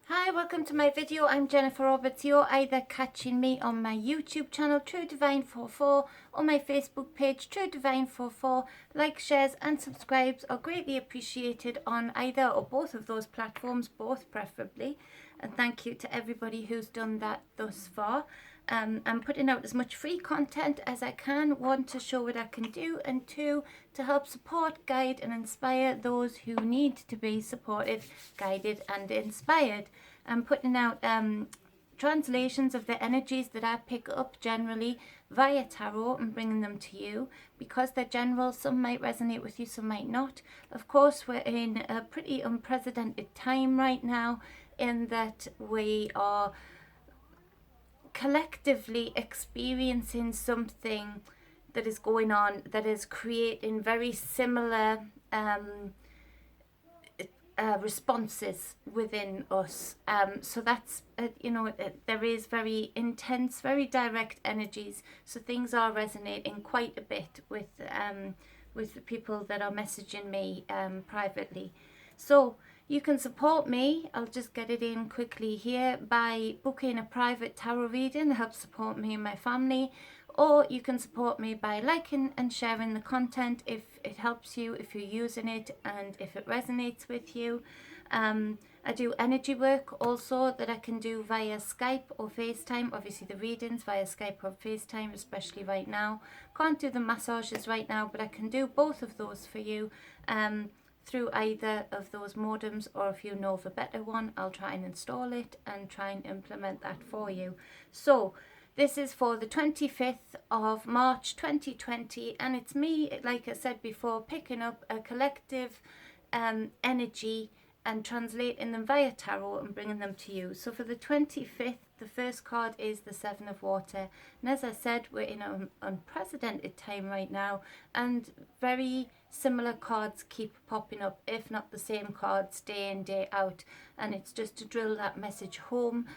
Hi, welcome to my video. I'm Jennifer Roberts. You're either catching me on my YouTube channel, True Divine 44, or my Facebook page, True Divine 44. Like, shares and subscribes are greatly appreciated on either or both of those platforms, both preferably. And thank you to everybody who's done that thus far. I'm putting out as much free content as I can, one, to show what I can do, and two, to help support, guide and inspire those who need to be supported, guided and inspired. I'm putting out translations of the energies that I pick up generally via tarot and bringing them to you. Because they're general, some might resonate with you, some might not. Of course, we're in a pretty unprecedented time right now, in that we are collectively experiencing something that is going on that is creating very similar responses within us. So that's, there is very intense, very direct energies. So things are resonating quite a bit with the people that are messaging me privately. So you can support me, I'll just get it in quickly here, by booking a private tarot reading to help support me and my family. Or you can support me by liking and sharing the content if it helps you, if you're using it and if it resonates with you. I do energy work also that I can do via Skype or FaceTime. Obviously the readings via Skype or FaceTime, especially right now. Can't do the massages right now, but I can do both of those for you through either of those modems, or if you know of a better one, I'll try and install it and try and implement that for you. So this is for the 25th of March 2020, and it's me, like I said before, picking up a collective energy and translating them via tarot and bringing them to you. So for the 25th, the first card is the Seven of Water. And as I said, we're in an unprecedented time right now, and very similar cards keep popping up, if not the same cards, day in, day out. And it's just to drill that message home,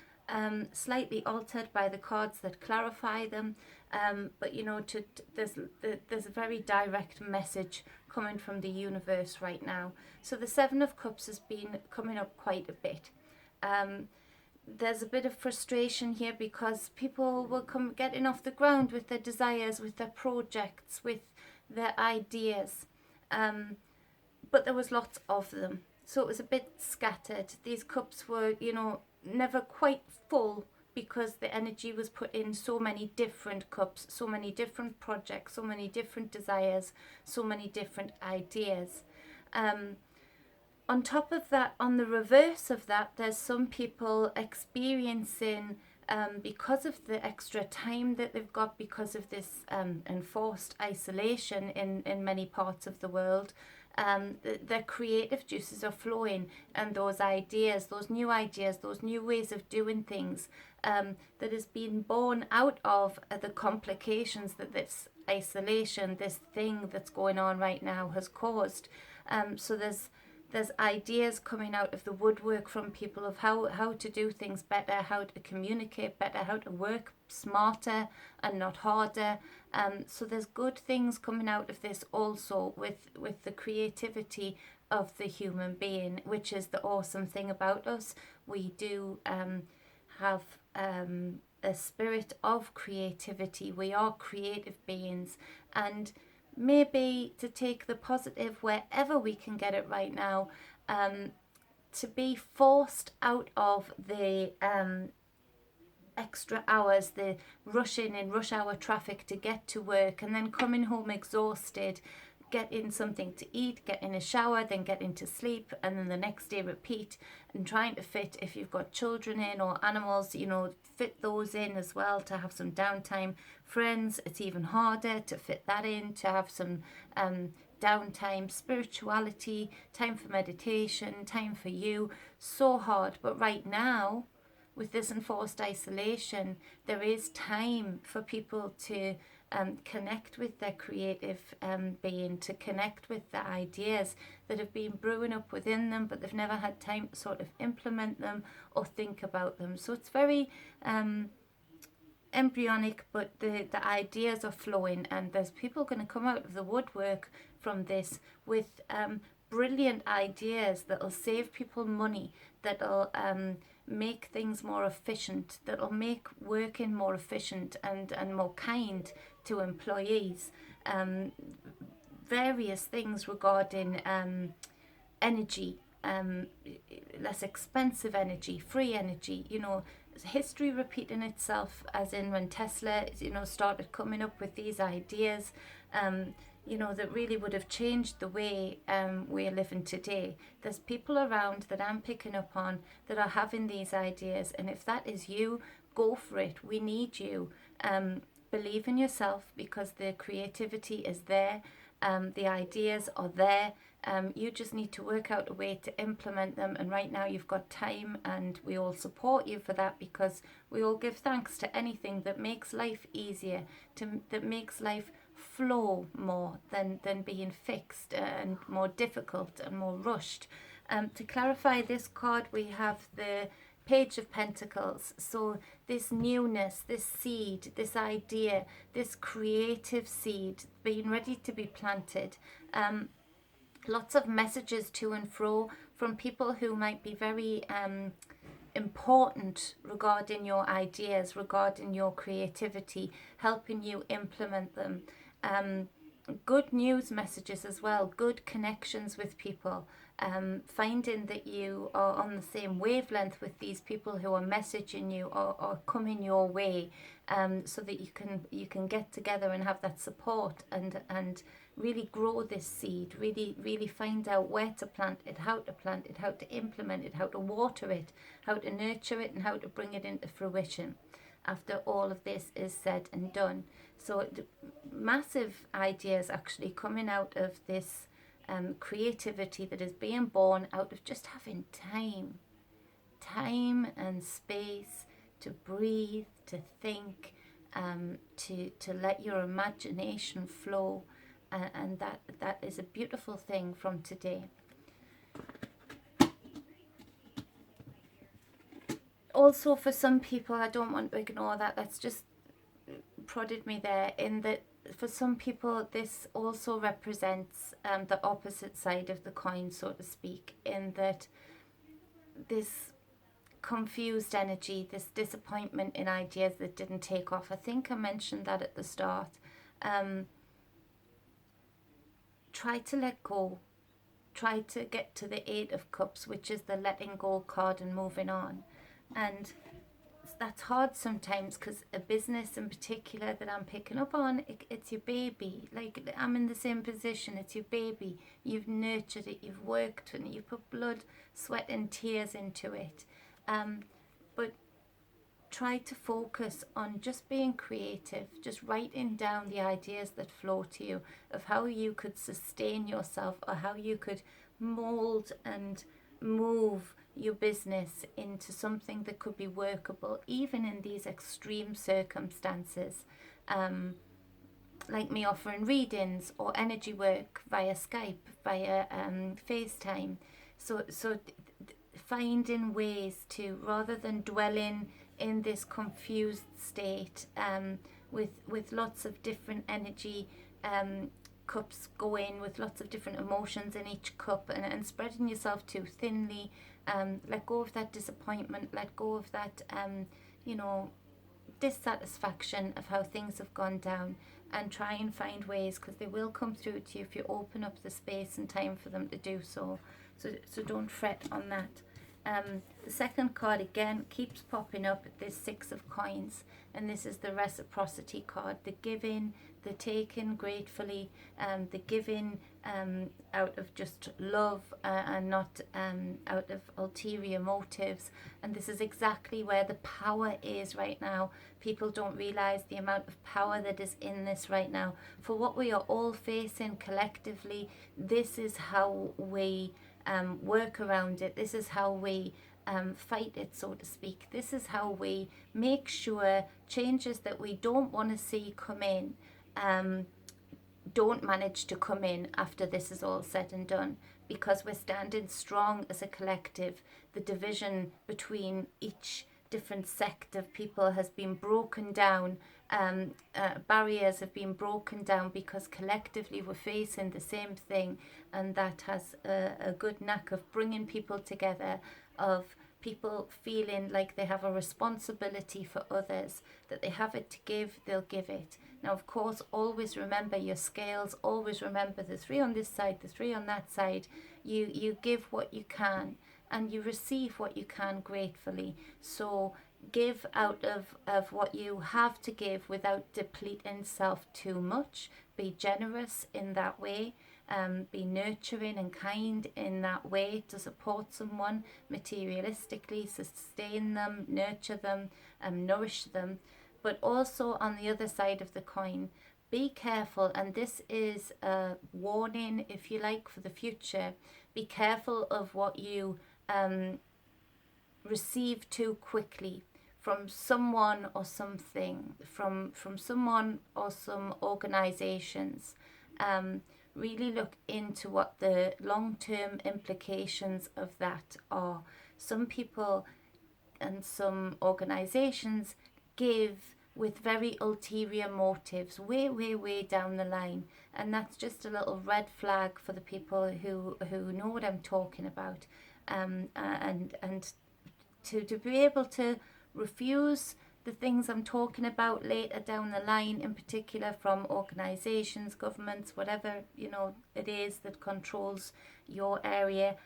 slightly altered by the cards that clarify them. But there's a very direct message coming from the universe right now. So the Seven of Cups has been coming up quite a bit. There's a bit of frustration here because people will come getting off the ground with their desires, with their projects, with their ideas. But there was lots of them. So it was a bit scattered. These cups were, never quite full, because the energy was put in so many different cups, so many different projects, so many different desires, so many different ideas. On top of that, on the reverse of that, there's some people experiencing, because of the extra time that they've got, because of this enforced isolation in many parts of the world, their creative juices are flowing, and those ideas, those new ways of doing things, that has been born out of the complications that this isolation, this thing that's going on right now, has caused. So there's ideas coming out of the woodwork from people of how to do things better, how to communicate better, how to work smarter and not harder. So there's good things coming out of this also, with the creativity of the human being, which is the awesome thing about us. We do have a spirit of creativity. We are creative beings, and maybe to take the positive wherever we can get it right now, to be forced out of the extra hours, the rushing in rush hour traffic to get to work, and then coming home exhausted, getting something to eat, getting a shower, then getting to sleep, and then the next day repeat, and trying to fit, if you've got children in or animals, fit those in as well, to have some downtime. Friends, it's even harder to fit that in, to have some downtime. Spirituality, time for meditation, time for you, so hard. But right now, with this enforced isolation, there is time for people to connect with their creative being, to connect with the ideas that have been brewing up within them, but they've never had time to sort of implement them or think about them. So it's very embryonic, but the ideas are flowing, and there's people going to come out of the woodwork from this with brilliant ideas that'll save people money, that'll make things more efficient, that'll make working more efficient and more kind to employees. Various things regarding energy, less expensive energy, free energy, history repeating itself, as in when Tesla, started coming up with these ideas, that really would have changed the way we're living today. There's people around that I'm picking up on that are having these ideas, and if that is you, go for it. We need you. Believe in yourself, because the creativity is there. The ideas are there. You just need to work out a way to implement them, and right now you've got time, and we all support you for that, because we all give thanks to anything that makes life easier, that makes life flow more than being fixed and more difficult and more rushed. To clarify this card, we have the Page of Pentacles. So this newness, this seed, this idea, this creative seed being ready to be planted. Lots of messages to and fro from people who might be very important regarding your ideas, regarding your creativity, helping you implement them. Good news messages as well, good connections with people, finding that you are on the same wavelength with these people who are messaging you or coming your way, so that you can get together and have that support and really grow this seed, really find out where to plant it, how to implement it, how to water it, how to nurture it, and how to bring it into fruition after all of this is said and done. So massive ideas actually coming out of this creativity that is being born out of just having time and space to breathe, to think, to let your imagination flow, and that is a beautiful thing from today. Also, for some people, I don't want to ignore that, that's just prodded me there, in that for some people this also represents the opposite side of the coin, so to speak, in that this confused energy, this disappointment in ideas that didn't take off. I think I mentioned that at the start. Try to let go. Try to get to the Eight of Cups, which is the letting go card and moving on. And that's hard sometimes, because a business in particular that I'm picking up on, it's your baby. Like, I'm in the same position. It's your baby. You've nurtured it. You've worked on it. You've put blood, sweat and tears into it. But try to focus on just being creative, just writing down the ideas that flow to you of how you could sustain yourself, or how you could mold and move your business into something that could be workable even in these extreme circumstances, like me offering readings or energy work via Skype, via FaceTime. So finding ways to, rather than dwelling in this confused state, with lots of different energy cups going, with lots of different emotions in each cup, and spreading yourself too thinly. Let go of that disappointment, let go of that dissatisfaction of how things have gone down, and try and find ways, because they will come through to you if you open up the space and time for them to do so. So don't fret on that. The second card again keeps popping up, this Six of Coins, and this is the reciprocity card, the giving, the taking gratefully, the giving out of just love, and not out of ulterior motives. And this is exactly where the power is right now. People don't realize the amount of power that is in this right now. For what we are all facing collectively, this is how we work around it. This is how we fight it, so to speak. This is how we make sure changes that we don't want to see come in don't manage to come in after this is all said and done, because we're standing strong as a collective. The division between each different sect of people has been broken down, barriers have been broken down because collectively we're facing the same thing, and that has a good knack of bringing people together, of people feeling like they have a responsibility for others, that they have it to give, they'll give it. Now, of course, always remember your scales, always remember the three on this side, the three on that side. You give what you can and you receive what you can gratefully. So give out of what you have to give without depleting self too much. Be generous in that way. Be nurturing and kind in that way to support someone materialistically, sustain them, nurture them, nourish them. But also on the other side of the coin, be careful, and this is a warning, if you like, for the future. Be careful of what you receive too quickly from someone or something, from someone or some organizations. Really look into what the long-term implications of that are. Some people and some organizations give with very ulterior motives, way down the line, and that's just a little red flag for the people who know what I'm talking about, and to be able to refuse the things I'm talking about later down the line, in particular from organizations, governments, whatever it is that controls your area.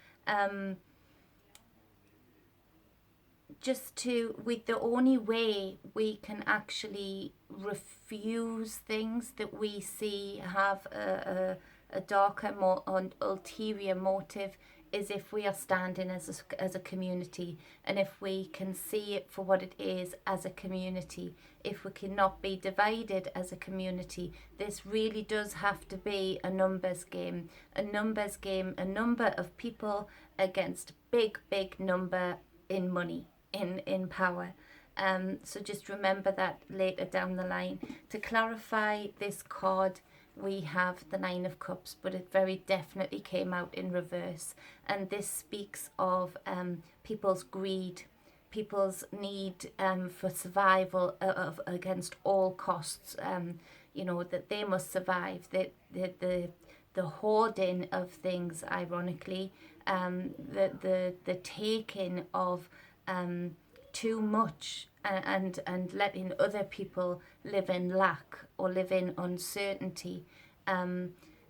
The only way we can actually refuse things that we see have a darker, more ulterior motive is if we are standing as a community, and if we can see it for what it is as a community, if we cannot be divided as a community. This really does have to be a numbers game, a number of people against big number in money, in power. So just remember that later down the line. To clarify this card, we have the Nine of Cups, but it very definitely came out in reverse. And this speaks of people's greed, people's need for survival against all costs, that they must survive, the hoarding of things, ironically, the taking of too much, and letting other people live in lack or live in uncertainty.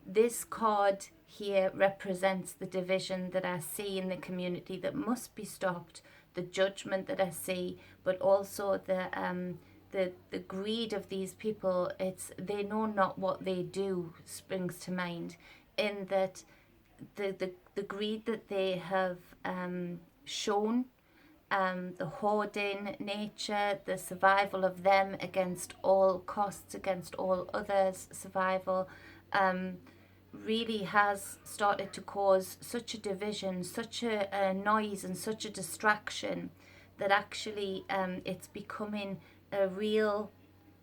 This card here represents the division that I see in the community that must be stopped, the judgment that I see, but also the greed of these people. They know not what they do springs to mind, in that the greed that they have shown, the hoarding nature, the survival of them against all costs, against all others' survival, really has started to cause such a division, such a noise and such a distraction, that actually it's becoming a real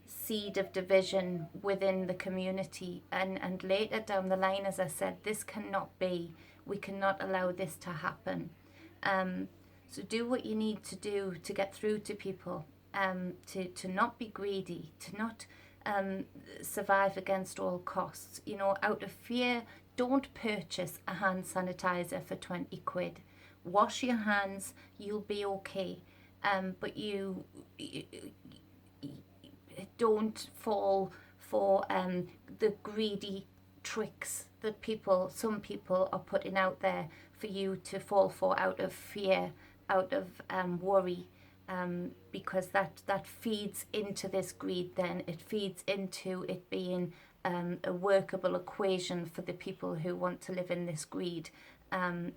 seed of division within the community. And later down the line, as I said, this cannot be. We cannot allow this to happen. So do what you need to do to get through to people, to not be greedy, to not survive against all costs. Out of fear, don't purchase a hand sanitizer for 20 quid. Wash your hands, you'll be okay. But you don't fall for the greedy tricks that some people are putting out there for you to fall for out of fear, out of worry, because that feeds into this greed. Then it feeds into it being a workable equation for the people who want to live in this greed, and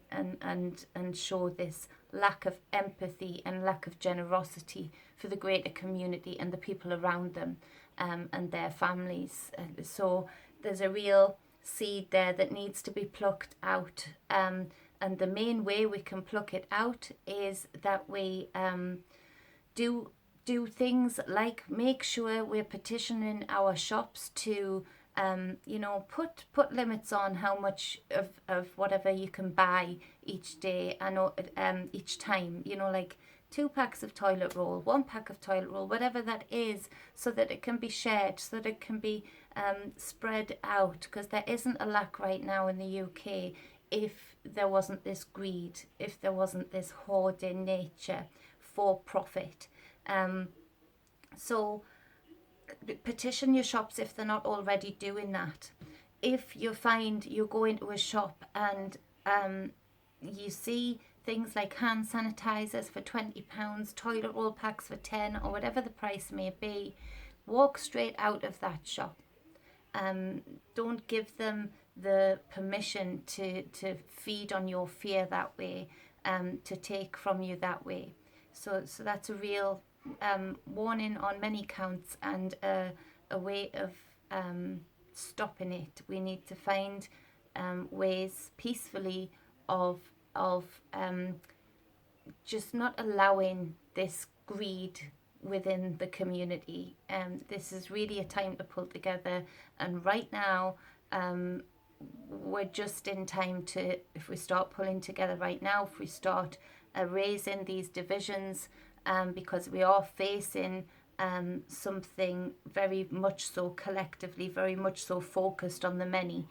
show this lack of empathy and lack of generosity for the greater community and the people around them, and their families. So there's a real seed there that needs to be plucked out, and the main way we can pluck it out is that we do things like make sure we're petitioning our shops to put limits on how much of whatever you can buy each day, each time, like 2 packs of toilet roll, 1 pack of toilet roll, whatever that is, so that it can be shared, so that it can be spread out, because there isn't a lack right now in the UK if there wasn't this greed, if there wasn't this hoarding nature for profit. So petition your shops if they're not already doing that. If you find you go into a shop and you see things like hand sanitizers for £20, toilet roll packs for 10, or whatever the price may be, walk straight out of that shop. Don't give them the permission to feed on your fear that way, to take from you that way. So that's a real warning on many counts, and a way of stopping it. We need to find ways peacefully of just not allowing this greed within the community. This is really a time to pull together, and right now we're just in time to, if we start pulling together right now, if we start erasing these divisions, because we are facing something very much so collectively, very much so focused on the many,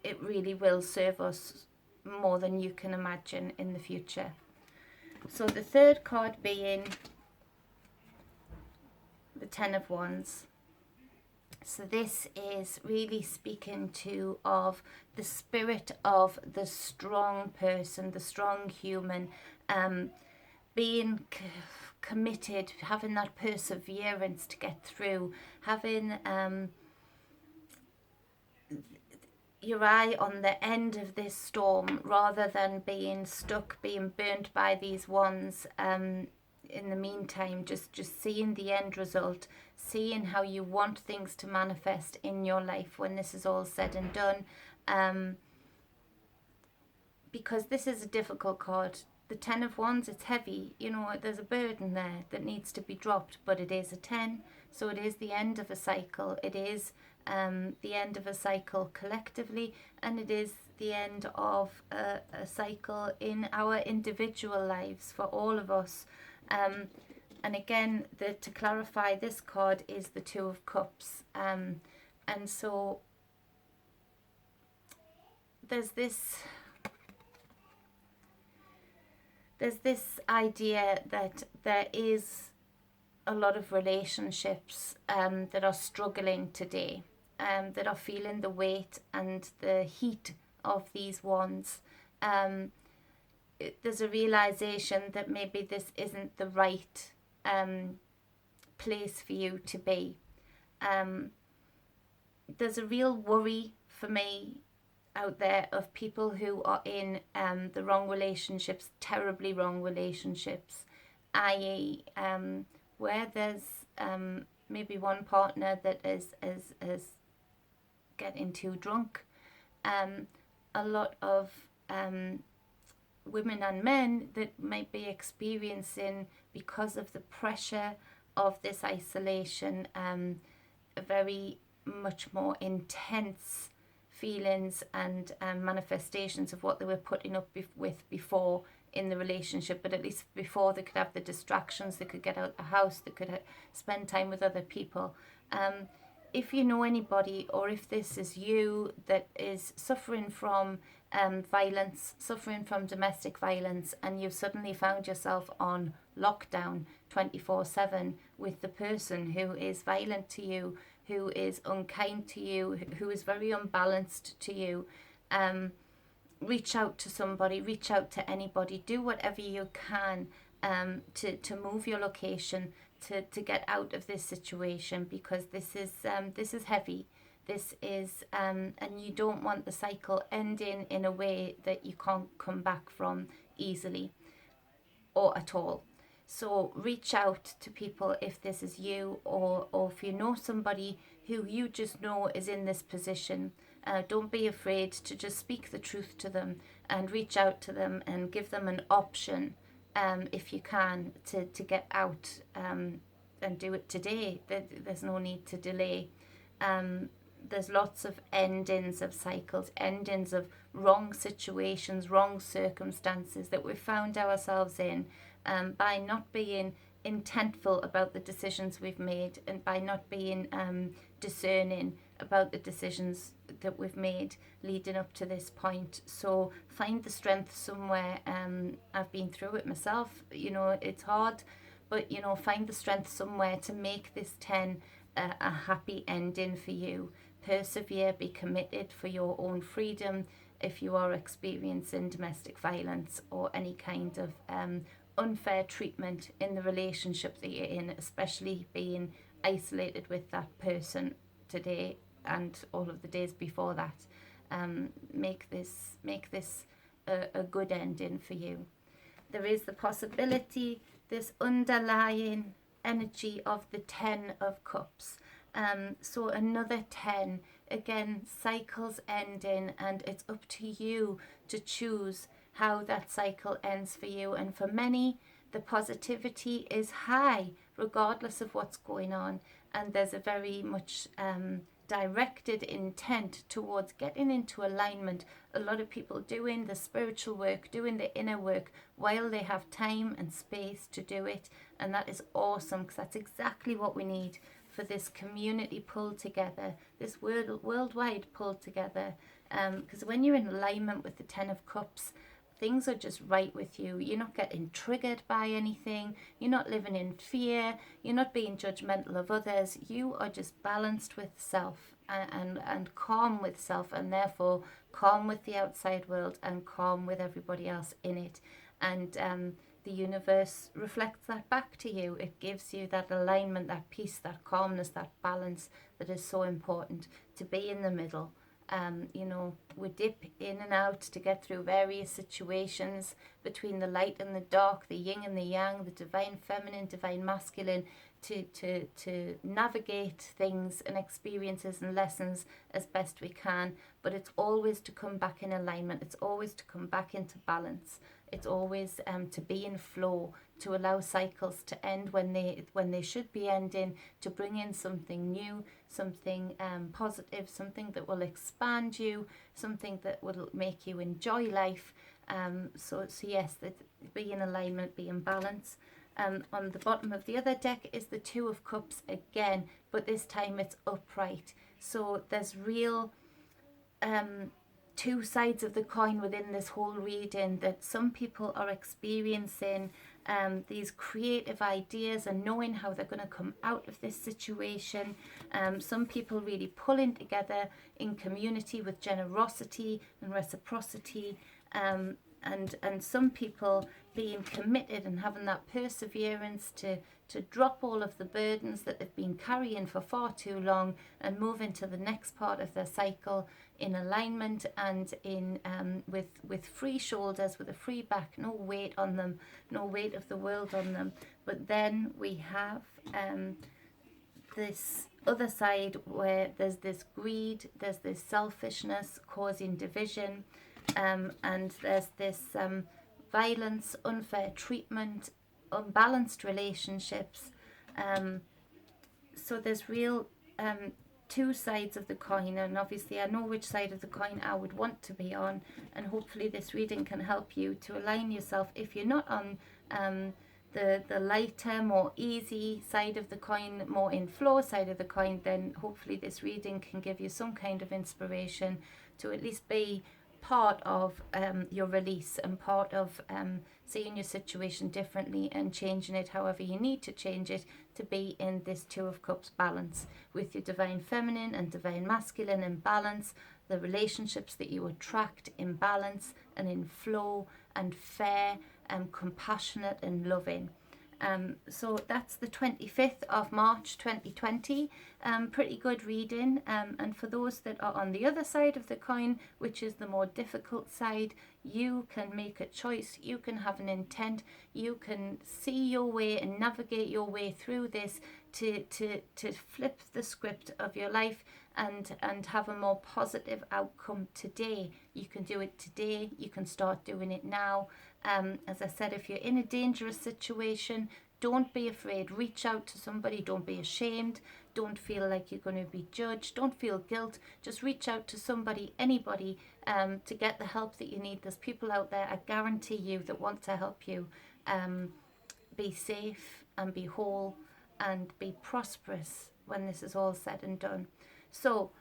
it really will serve us more than you can imagine in the future. So the third card being the Ten of Wands. So this is really speaking to of the spirit of the strong person, the strong human, being committed, having that perseverance to get through, having your eye on the end of this storm, rather than being stuck, being burnt by these wands. In the meantime, just seeing the end result, seeing how you want things to manifest in your life when this is all said and done. Because this is a difficult card. The Ten of Wands, it's heavy. You know, there's a burden there that needs to be dropped, but it is a 10. So it is the end of a cycle. It is the end of a cycle collectively, and it is the end of a cycle in our individual lives for all of us. And again, to clarify, this card is the Two of Cups. And so there's this idea that there is a lot of relationships that are struggling today, that are feeling the weight and the heat of these wands. There's a realization that maybe this isn't the right place for you to be. There's a real worry for me out there of people who are in the wrong relationships, terribly wrong relationships, i.e. Where there's maybe one partner that is getting too drunk. A lot of women and men that might be experiencing, because of the pressure of this isolation, a very much more intense feelings and manifestations of what they were putting up with before in the relationship. But at least before, they could have the distractions, they could get out the house, they could spend time with other people. If you know anybody, or if this is you that is suffering from violence, suffering from domestic violence, and you've suddenly found yourself on lockdown 24/7 with the person who is violent to you, who is unkind to you, who is very unbalanced to you, reach out to somebody, reach out to anybody, do whatever you can to move your location, to get out of this situation, because this is heavy. This is and you don't want the cycle ending in a way that you can't come back from easily or at all. So reach out to people if this is you, or if you know somebody who you just know is in this position. Don't be afraid to just speak the truth to them and reach out to them and give them an option, if you can, to get out, and do it today. There's no need to delay, there's lots of endings of cycles, endings of wrong situations, wrong circumstances that we've found ourselves in by not being intentful about the decisions we've made, and by not being discerning about the decisions that we've made leading up to this point. So find the strength somewhere. I've been through it myself. It's hard, but find the strength somewhere to make this 10 a happy ending for you. Persevere, be committed for your own freedom if you are experiencing domestic violence or any kind of unfair treatment in the relationship that you're in, especially being isolated with that person today and all of the days before that. Make this a good ending for you. There is the possibility, this underlying energy of the 10 of Cups. So another 10, again, cycles ending, and it's up to you to choose how that cycle ends for you. And for many, the positivity is high regardless of what's going on, and there's a very much directed intent towards getting into alignment. A lot of people doing the spiritual work, doing the inner work while they have time and space to do it, and that is awesome, because that's exactly what we need for this community pull together, this worldwide pull together, because when you're in alignment with the 10 of Cups, things are just right with you. You're not getting triggered by anything. You're not living in fear. You're not being judgmental of others. You are just balanced with self and calm with self, and therefore calm with the outside world and calm with everybody else in it. And the universe reflects that back to you. It gives you that alignment, that peace, that calmness, that balance that is so important, to be in the middle. We dip in and out to get through various situations between the light and the dark, the yin and the yang, the divine feminine, divine masculine, to navigate things and experiences and lessons as best we can. But it's always to come back in alignment. It's always to come back into balance. It's always to be in flow, to allow cycles to end when they should be ending, to bring in something new, something positive, something that will expand you, something that will make you enjoy life. So yes, be in alignment, be in balance. On the bottom of the other deck is the 2 of Cups again, but this time it's upright. So there's real two sides of the coin within this whole reading, that some people are experiencing these creative ideas and knowing how they're going to come out of this situation. Some people really pulling together in community with generosity and reciprocity, and some people being committed and having that perseverance to drop all of the burdens that they've been carrying for far too long and move into the next part of their cycle in alignment and in with free shoulders, with a free back, no weight on them, no weight of the world on them. But then we have this other side where there's this greed, there's this selfishness causing division, and there's this violence, unfair treatment, unbalanced relationships. So there's real two sides of the coin, and obviously I know which side of the coin I would want to be on, and hopefully this reading can help you to align yourself. If you're not on the lighter, more easy side of the coin, more in flow side of the coin, then hopefully this reading can give you some kind of inspiration to at least be part of your release and part of seeing your situation differently and changing it however you need to change it, to be in this 2 of Cups balance with your divine feminine and divine masculine in balance, the relationships that you attract in balance and in flow and fair and compassionate and loving. So that's the 25th of March 2020. Pretty good reading. And for those that are on the other side of the coin, which is the more difficult side, you can make a choice. You can have an intent. You can see your way and navigate your way through this to flip the script of your life and have a more positive outcome today. You can do it today. You can start doing it now. As I said, if you're in a dangerous situation, Don't be afraid. Reach out to somebody. Don't be ashamed. Don't feel like you're going to be judged. Don't feel guilt. Just reach out to somebody, anybody, to get the help that you need. There's people out there, I guarantee you, that want to help you be safe and be whole and be prosperous when this is all said and done. So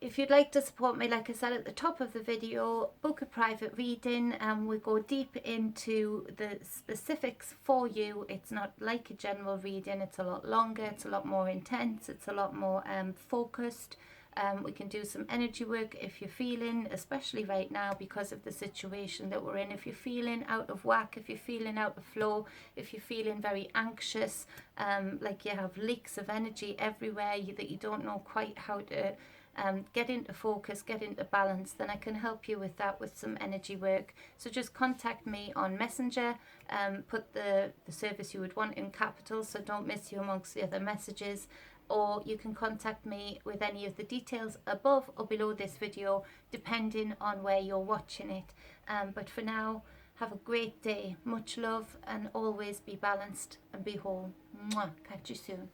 if you'd like to support me, like I said at the top of the video, book a private reading and we go deep into the specifics for you. It's not like a general reading, it's a lot longer, it's a lot more intense, it's a lot more focused. We can do some energy work if you're feeling, especially right now because of the situation that we're in, if you're feeling out of whack, if you're feeling out of flow, if you're feeling very anxious, like you have leaks of energy everywhere, that you don't know quite how to get into focus, get into balance, then I can help you with that with some energy work. So just contact me on Messenger, put the service you would want in capitals so don't miss you amongst the other messages, or you can contact me with any of the details above or below this video depending on where you're watching it. But for now, have a great day, much love, and always be balanced and be whole. Mwah. Catch you soon.